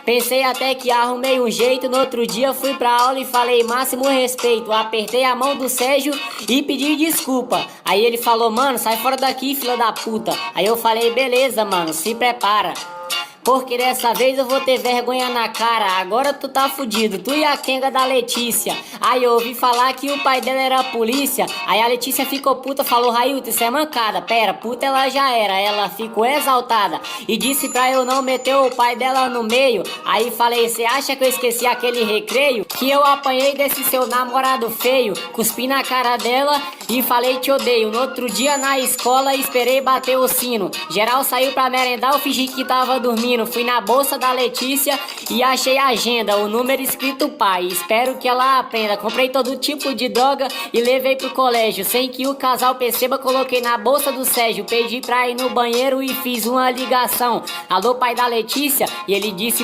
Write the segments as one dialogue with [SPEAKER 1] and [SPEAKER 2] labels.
[SPEAKER 1] Pensei até que arrumei um jeito. No outro dia fui pra aula e falei máximo respeito. Apertei a mão do Sérgio e pedi desculpa. Aí ele falou, mano, sai fora daqui, filha da puta. Aí eu falei, beleza, mano, se prepara, porque dessa vez eu vou ter vergonha na cara. Agora tu tá fudido, tu e a Kenga da Letícia. Aí eu ouvi falar que o pai dela era polícia. Aí a Letícia ficou puta, falou, Railton, isso é mancada. Pera, puta ela já era. Ela ficou exaltada e disse pra eu não meter o pai dela no meio. Aí falei, cê acha que eu esqueci aquele recreio que eu apanhei desse seu namorado feio? Cuspi na cara dela e falei te odeio. No outro dia na escola esperei bater o sino. Geral saiu pra merendar, eu fingi que tava dormindo. Fui na bolsa da Letícia e achei a agenda, o número escrito pai. Espero que ela aprenda. Comprei todo tipo de droga e levei pro colégio. Sem que o casal perceba, coloquei na bolsa do Sérgio. Pedi pra ir no banheiro e fiz uma ligação. Alô, pai da Letícia? E ele disse...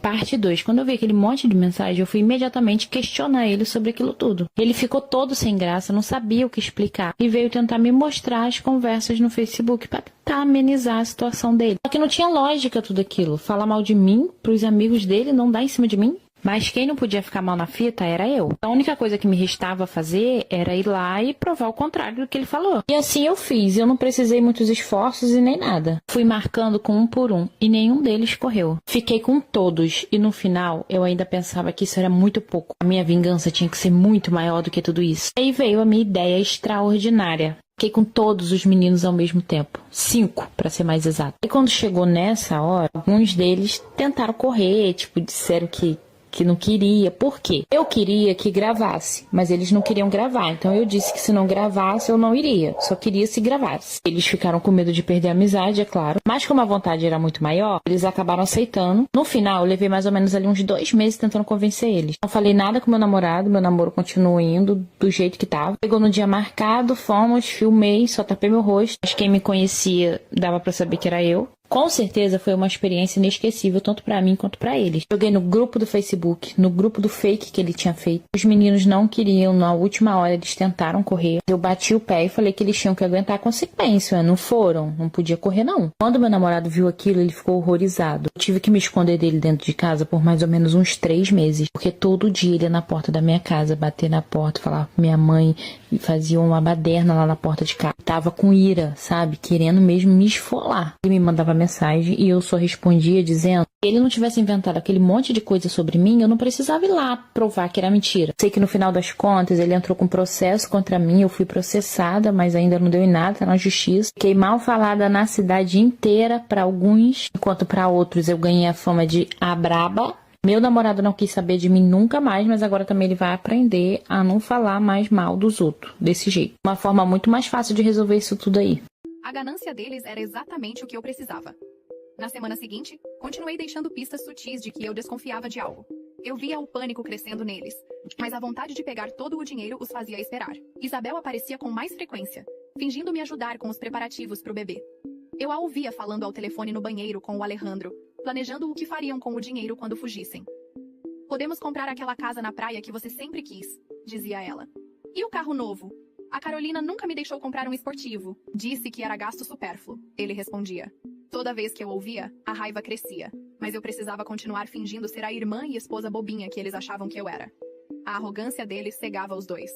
[SPEAKER 2] Parte 2. Quando eu vi aquele monte de mensagem, eu fui imediatamente questionar ele sobre aquilo tudo. Ele ficou todo sem graça, não sabia o que explicar e veio tentar me mostrar as conversas no Facebook para tentar amenizar a situação dele. Só que não tinha lógica tudo aquilo. Falar mal de mim pros amigos dele, não dar em cima de mim. Mas quem não podia ficar mal na fita era eu. A única coisa que me restava fazer era ir lá e provar o contrário do que ele falou. E assim eu fiz. Eu não precisei muitos esforços e nem nada. Fui marcando com um por um e nenhum deles correu. Fiquei com todos e no final eu ainda pensava que isso era muito pouco. A minha vingança tinha que ser muito maior do que tudo isso. Aí veio a minha ideia extraordinária. Fiquei com todos os meninos ao mesmo tempo. 5, para ser mais exato. E quando chegou nessa hora, alguns deles tentaram correr, disseram que não queria. Por quê? Eu queria que gravasse, mas eles não queriam gravar. Então eu disse que se não gravasse, eu não iria. Só queria se gravasse. Eles ficaram com medo de perder a amizade, é claro. Mas como a vontade era muito maior, eles acabaram aceitando. No final, eu levei mais ou menos ali uns 2 meses tentando convencer eles. Não falei nada com meu namorado. Meu namoro continuou indo do jeito que tava. Chegou no dia marcado, fomos, filmei, só tapei meu rosto. Mas quem me conhecia dava pra saber que era eu. Com certeza foi uma experiência inesquecível, tanto pra mim quanto pra eles. Joguei no grupo do Facebook, no grupo do fake que ele tinha feito. Os meninos não queriam, na última hora eles tentaram correr. Eu bati o pé e falei que eles tinham que aguentar a consequência. Não foram, não podia correr não. Quando meu namorado viu aquilo, ele ficou horrorizado. Eu tive que me esconder dele dentro de casa por mais ou menos uns 3 meses. Porque todo dia ele ia na porta da minha casa, bater na porta, falar com minha mãe, e fazia uma baderna lá na porta de casa. Tava com ira, sabe? Querendo mesmo me esfolar. Ele me mandava mensagem e eu só respondia dizendo que se ele não tivesse inventado aquele monte de coisa sobre mim, eu não precisava ir lá provar que era mentira. Sei que no final das contas ele entrou com processo contra mim, eu fui processada, mas ainda não deu em nada, tá na justiça. Fiquei mal falada na cidade inteira para alguns, enquanto para outros eu ganhei a fama de a braba. Meu namorado não quis saber de mim nunca mais, mas agora também ele vai aprender a não falar mais mal dos outros, desse jeito. Uma forma muito mais fácil de resolver isso tudo aí.
[SPEAKER 3] A ganância deles era exatamente o que eu precisava. Na semana seguinte, continuei deixando pistas sutis de que eu desconfiava de algo. Eu via o pânico crescendo neles, mas a vontade de pegar todo o dinheiro os fazia esperar. Isabel aparecia com mais frequência, fingindo me ajudar com os preparativos para o bebê. Eu a ouvia falando ao telefone no banheiro com o Alejandro, planejando o que fariam com o dinheiro quando fugissem. Podemos comprar aquela casa na praia que você sempre quis, dizia ela. E o carro novo? A Carolina nunca me deixou comprar um esportivo. Disse que era gasto supérfluo, ele respondia. Toda vez que eu ouvia, a raiva crescia, mas eu precisava continuar fingindo ser a irmã e esposa bobinha que eles achavam que eu era. A arrogância deles cegava os dois.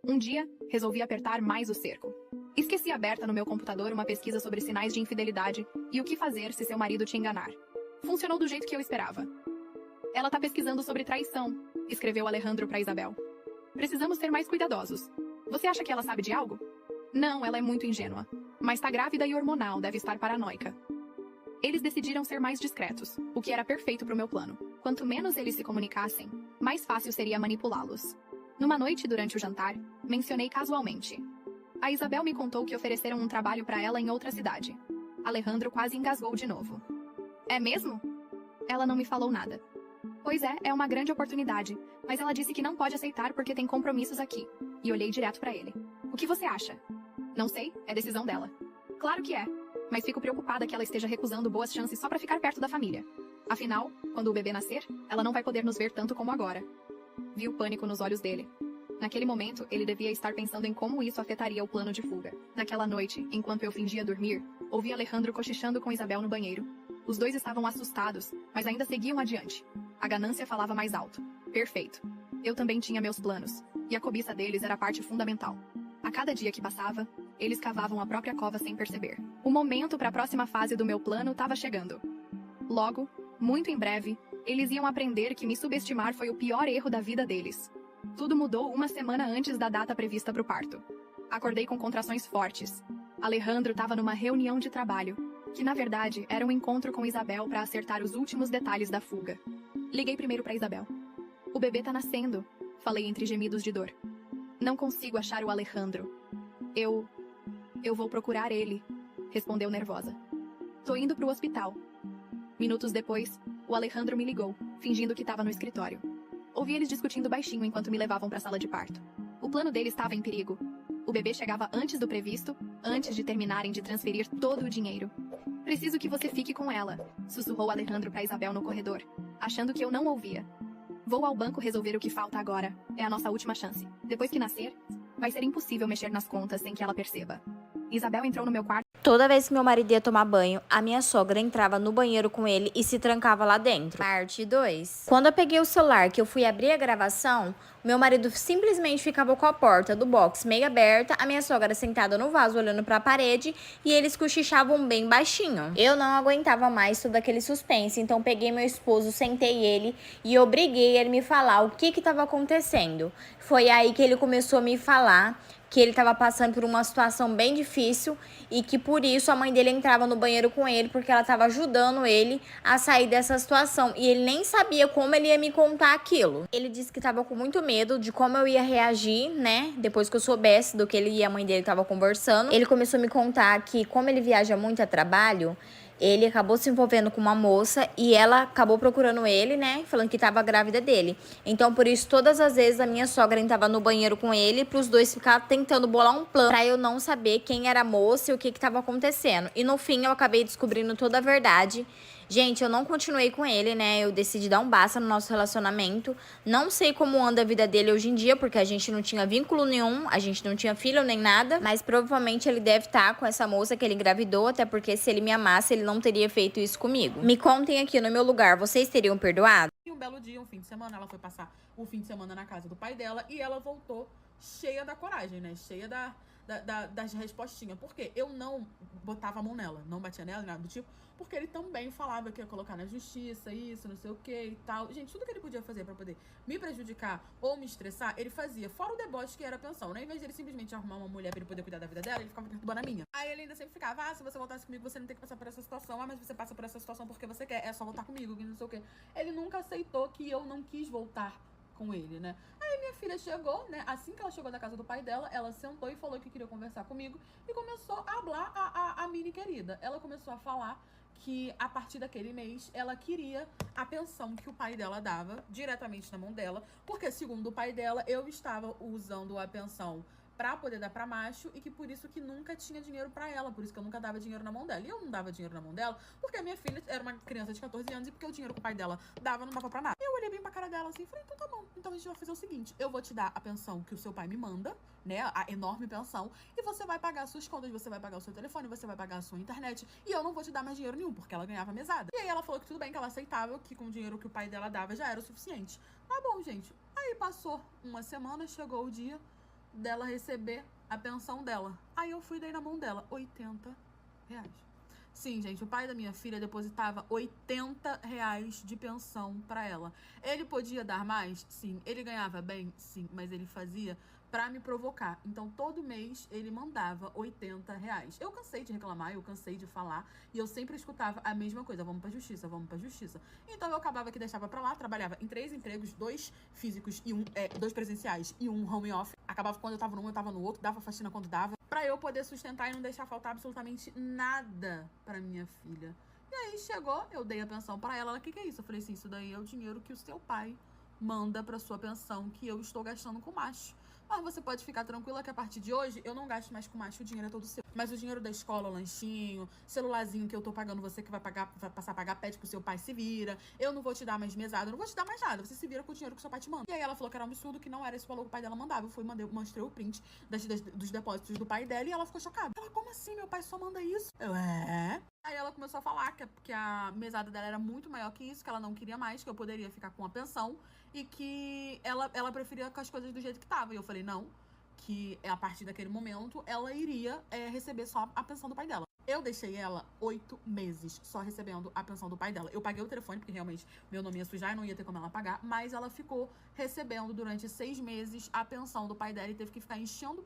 [SPEAKER 3] Um dia, resolvi apertar mais o cerco. Esqueci aberta no meu computador uma pesquisa sobre sinais de infidelidade e o que fazer se seu marido te enganar. Funcionou do jeito que eu esperava. Ela tá pesquisando sobre traição, escreveu Alejandro para Isabel. Precisamos ser mais cuidadosos. Você acha que ela sabe de algo? Não, ela é muito ingênua. Mas tá grávida e hormonal, deve estar paranoica. Eles decidiram ser mais discretos, o que era perfeito pro meu plano. Quanto menos eles se comunicassem, mais fácil seria manipulá-los. Numa noite durante o jantar, mencionei casualmente. A Isabel me contou que ofereceram um trabalho para ela em outra cidade. Alejandro quase engasgou de novo. É mesmo? Ela não me falou nada. Pois é uma grande oportunidade, mas ela disse que não pode aceitar porque tem compromissos aqui. E olhei direto para ele. O que você acha? Não sei, é decisão dela. Claro que é, mas fico preocupada que ela esteja recusando boas chances só para ficar perto da família. Afinal, quando o bebê nascer, ela não vai poder nos ver tanto como agora. Vi o pânico nos olhos dele. Naquele momento, ele devia estar pensando em como isso afetaria o plano de fuga. Naquela noite, enquanto eu fingia dormir, ouvi Alejandro cochichando com Isabel no banheiro. Os dois estavam assustados, mas ainda seguiam adiante. A ganância falava mais alto. Perfeito. Eu também tinha meus planos, e a cobiça deles era a parte fundamental. A cada dia que passava, eles cavavam a própria cova sem perceber. O momento para a próxima fase do meu plano estava chegando. Logo, muito em breve, eles iam aprender que me subestimar foi o pior erro da vida deles. Tudo mudou uma semana antes da data prevista para o parto. Acordei com contrações fortes. Alejandro estava numa reunião de trabalho, que na verdade era um encontro com Isabel para acertar os últimos detalhes da fuga. Liguei primeiro para Isabel. O bebê tá nascendo, falei entre gemidos de dor. Não consigo achar o Alejandro. Eu vou procurar ele, respondeu nervosa. Tô indo pro hospital. Minutos depois, o Alejandro me ligou, fingindo que estava no escritório. Ouvi eles discutindo baixinho enquanto me levavam para a sala de parto. O plano deles estava em perigo. O bebê chegava antes do previsto, antes de terminarem de transferir todo o dinheiro. Preciso que você fique com ela, sussurrou Alejandro para Isabel no corredor, achando que eu não ouvia. Vou ao banco resolver o que falta agora. É a nossa última chance. Depois que nascer, vai ser impossível mexer nas contas sem que ela perceba. Isabel entrou no meu quarto.
[SPEAKER 4] Toda vez que meu marido ia tomar banho, a minha sogra entrava no banheiro com ele e se trancava lá dentro. Parte 2. Quando eu peguei o celular que eu fui abrir a gravação, meu marido simplesmente ficava com a porta do box meio aberta, a minha sogra sentada no vaso olhando pra parede e eles cochichavam bem baixinho. Eu não aguentava mais todo aquele suspense, então peguei meu esposo, sentei ele e obriguei ele a me falar o que estava acontecendo. Foi aí que ele começou a me falar que ele estava passando por uma situação bem difícil e que por isso a mãe dele entrava no banheiro com ele porque ela estava ajudando ele a sair dessa situação e ele nem sabia como ele ia me contar aquilo. Ele disse que estava com muito medo de como eu ia reagir, né, depois que eu soubesse do que ele e a mãe dele estavam conversando. Ele começou a me contar que como ele viaja muito a trabalho, ele acabou se envolvendo com uma moça e ela acabou procurando ele, né, falando que estava grávida dele. Então, por isso, todas as vezes a minha sogra entrava no banheiro com ele para os dois ficar tentando bolar um plano para eu não saber quem era a moça e o que estava acontecendo. E no fim, eu acabei descobrindo toda a verdade. Gente, eu não continuei com ele, né? Eu decidi dar um basta no nosso relacionamento. Não sei como anda a vida dele hoje em dia, porque a gente não tinha vínculo nenhum, a gente não tinha filho nem nada. Mas provavelmente ele deve estar com essa moça que ele engravidou, até porque se ele me amasse, ele não teria feito isso comigo. Me contem aqui no meu lugar, vocês teriam perdoado?
[SPEAKER 5] E um belo dia, um fim de semana, ela foi passar o fim de semana na casa do pai dela e ela voltou cheia da coragem, né? Cheia das respostinhas. Porque eu não botava a mão nela, não batia nela, nada do tipo, porque ele também falava que ia colocar na justiça, isso, não sei o que e tal. Gente, tudo que ele podia fazer pra poder me prejudicar ou me estressar, ele fazia. Fora o deboche que era a pensão, né? Em vez de ele simplesmente arrumar uma mulher pra ele poder cuidar da vida dela, ele ficava perturbando a minha. Aí ele ainda sempre ficava, se você voltasse comigo, você não tem que passar por essa situação. Mas você passa por essa situação porque você quer, é só voltar comigo, não sei o que. Ele nunca aceitou que eu não quis voltar com ele, né? Aí minha filha chegou, né? Assim que ela chegou da casa do pai dela, ela sentou e falou que queria conversar comigo e começou a hablar a mini querida. Ela começou a falar que a partir daquele mês ela queria a pensão que o pai dela dava diretamente na mão dela, porque segundo o pai dela, eu estava usando a pensão pra poder dar pra macho e que por isso que nunca tinha dinheiro pra ela, por isso que eu nunca dava dinheiro na mão dela. E eu não dava dinheiro na mão dela porque a minha filha era uma criança de 14 anos e porque o dinheiro que o pai dela dava não dava pra nada. Eu olhei bem pra cara dela assim e falei, então tá bom, então a gente vai fazer o seguinte, eu vou te dar a pensão que o seu pai me manda, né, a enorme pensão, e você vai pagar as suas contas, você vai pagar o seu telefone, você vai pagar a sua internet, e eu não vou te dar mais dinheiro nenhum, porque ela ganhava mesada. E aí ela falou que tudo bem, que ela aceitava, que com o dinheiro que o pai dela dava já era o suficiente. Tá bom, gente. Aí passou uma semana, chegou o dia dela receber a pensão dela. Aí eu fui, dei na mão dela, R$80. Sim, gente, o pai da minha filha depositava R$80 de pensão pra ela. Ele podia dar mais? Sim. Ele ganhava bem? Sim. Mas ele fazia pra me provocar. Então, todo mês, ele mandava R$80. Eu cansei de reclamar, eu cansei de falar, e eu sempre escutava a mesma coisa, vamos pra justiça, vamos pra justiça. Então, eu acabava que deixava pra lá, trabalhava em 3 empregos, 2 físicos e 2 presenciais e 1 home office. Acabava que quando eu tava num, eu tava no outro, dava faxina quando dava, pra eu poder sustentar e não deixar faltar absolutamente nada pra minha filha. E aí, chegou, eu dei a pensão pra ela, o que é isso? Eu falei assim, isso daí é o dinheiro que o seu pai manda pra sua pensão, que eu estou gastando com macho. Mas você pode ficar tranquila que a partir de hoje eu não gasto mais com macho, o dinheiro é todo seu. Mas o dinheiro da escola, lanchinho, celularzinho que eu tô pagando, você que vai passar a pagar, pede pro seu pai, se vira. Eu não vou te dar mais mesada, eu não vou te dar mais nada. Você se vira com o dinheiro que o seu pai te manda. E aí ela falou que era um absurdo, que não era esse valor que o pai dela mandava. Eu fui, mostrei o print dos depósitos do pai dela e ela ficou chocada. Ela, como assim? Meu pai só manda isso? Eu, Aí ela começou a falar que a mesada dela era muito maior que isso, que ela não queria mais, que eu poderia ficar com a pensão e que ela preferia com as coisas do jeito que tava. E eu falei, não, que a partir daquele momento ela iria receber só a pensão do pai dela. Eu deixei ela 8 meses só recebendo a pensão do pai dela. Eu paguei o telefone, porque realmente meu nome ia sujar e não ia ter como ela pagar. Mas ela ficou recebendo durante 6 meses a pensão do pai dela e teve que ficar enchendo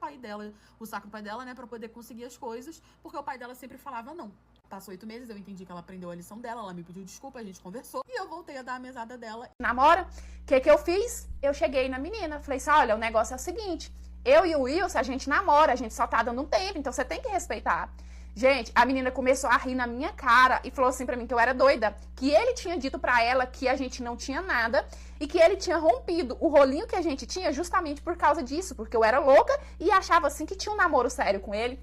[SPEAKER 5] o saco do pai dela, né, pra poder conseguir as coisas. Porque o pai dela sempre falava não. Passou 8 meses, eu entendi que ela aprendeu a lição dela, ela me pediu desculpa, a gente conversou. E eu voltei a dar a mesada dela.
[SPEAKER 6] Namora, o que eu fiz? Eu cheguei na menina, falei assim, olha, o negócio é o seguinte, eu e o Wilson, a gente namora, a gente só tá dando um tempo, então você tem que respeitar. Gente, a menina começou a rir na minha cara e falou assim pra mim que eu era doida, que ele tinha dito pra ela que a gente não tinha nada e que ele tinha rompido o rolinho que a gente tinha justamente por causa disso, porque eu era louca e achava assim que tinha um namoro sério com ele.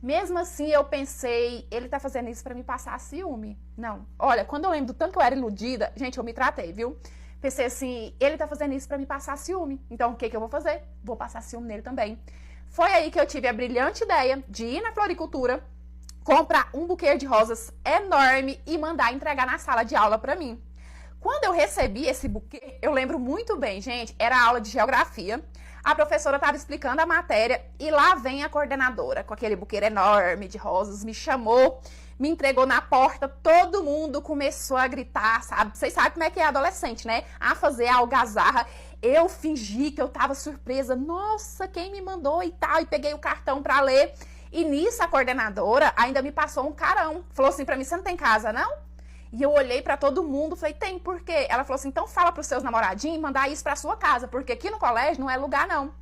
[SPEAKER 6] Mesmo assim, eu pensei, ele tá fazendo isso pra me passar ciúme. Não, olha, quando eu lembro do tanto que eu era iludida, gente, eu me tratei, viu? Pensei assim, ele tá fazendo isso pra me passar ciúme. Então, o que eu vou fazer? Vou passar ciúme nele também. Foi aí que eu tive a brilhante ideia de ir na floricultura, comprar um buquê de rosas enorme e mandar entregar na sala de aula pra mim. Quando eu recebi esse buquê, eu lembro muito bem, gente, era aula de geografia. A professora estava explicando a matéria e lá vem a coordenadora com aquele buquê enorme de rosas, me chamou, me entregou na porta, todo mundo começou a gritar, sabe? Vocês sabem como é que é adolescente, né? A fazer a algazarra. Eu fingi que eu tava surpresa. Nossa, quem me mandou e tal? E peguei o cartão para ler. E nisso a coordenadora ainda me passou um carão. Falou assim pra mim, você não tem casa, não? E eu olhei pra todo mundo, falei, tem, por quê? Ela falou assim, então fala pros seus namoradinhos mandar isso pra sua casa, porque aqui no colégio não é lugar, não.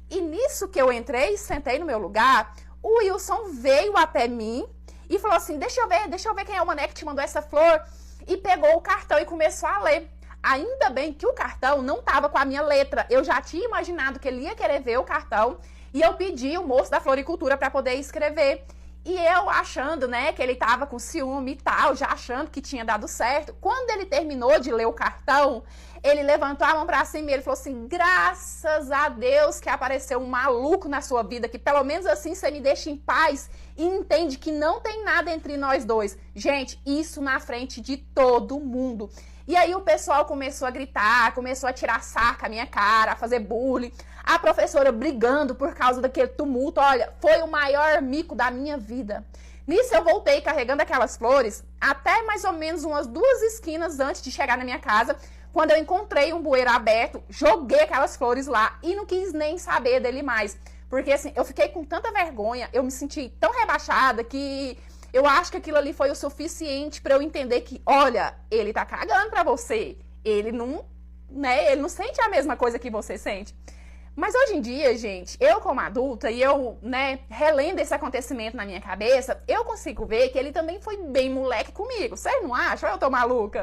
[SPEAKER 6] E nisso que eu entrei e sentei no meu lugar, o Wilson veio até mim e falou assim, deixa eu ver quem é o mané que te mandou essa flor. E pegou o cartão e começou a ler. Ainda bem que o cartão não tava com a minha letra. Eu já tinha imaginado que ele ia querer ver o cartão e eu pedi o moço da floricultura pra poder escrever. E eu achando, né, que ele tava com ciúme e tal, já achando que tinha dado certo. Quando ele terminou de ler o cartão, ele levantou a mão pra cima e ele falou assim, graças a Deus que apareceu um maluco na sua vida, que pelo menos assim você me deixa em paz e entende que não tem nada entre nós dois. Gente, isso na frente de todo mundo. E aí o pessoal começou a gritar, começou a tirar sarro com a minha cara, a fazer bullying. A professora brigando por causa daquele tumulto. Olha, foi o maior mico da minha vida. Nisso eu voltei carregando aquelas flores até mais ou menos umas 2 esquinas antes de chegar na minha casa. Quando eu encontrei um bueiro aberto, joguei aquelas flores lá e não quis nem saber dele mais. Porque assim, eu fiquei com tanta vergonha, eu me senti tão rebaixada que eu acho que aquilo ali foi o suficiente pra eu entender que, olha, ele tá cagando pra você. Ele não, né, ele não sente a mesma coisa que você sente. Mas hoje em dia, gente, eu como adulta e eu, né, relendo esse acontecimento na minha cabeça, eu consigo ver que ele também foi bem moleque comigo. Vocês não acham? Eu tô maluca?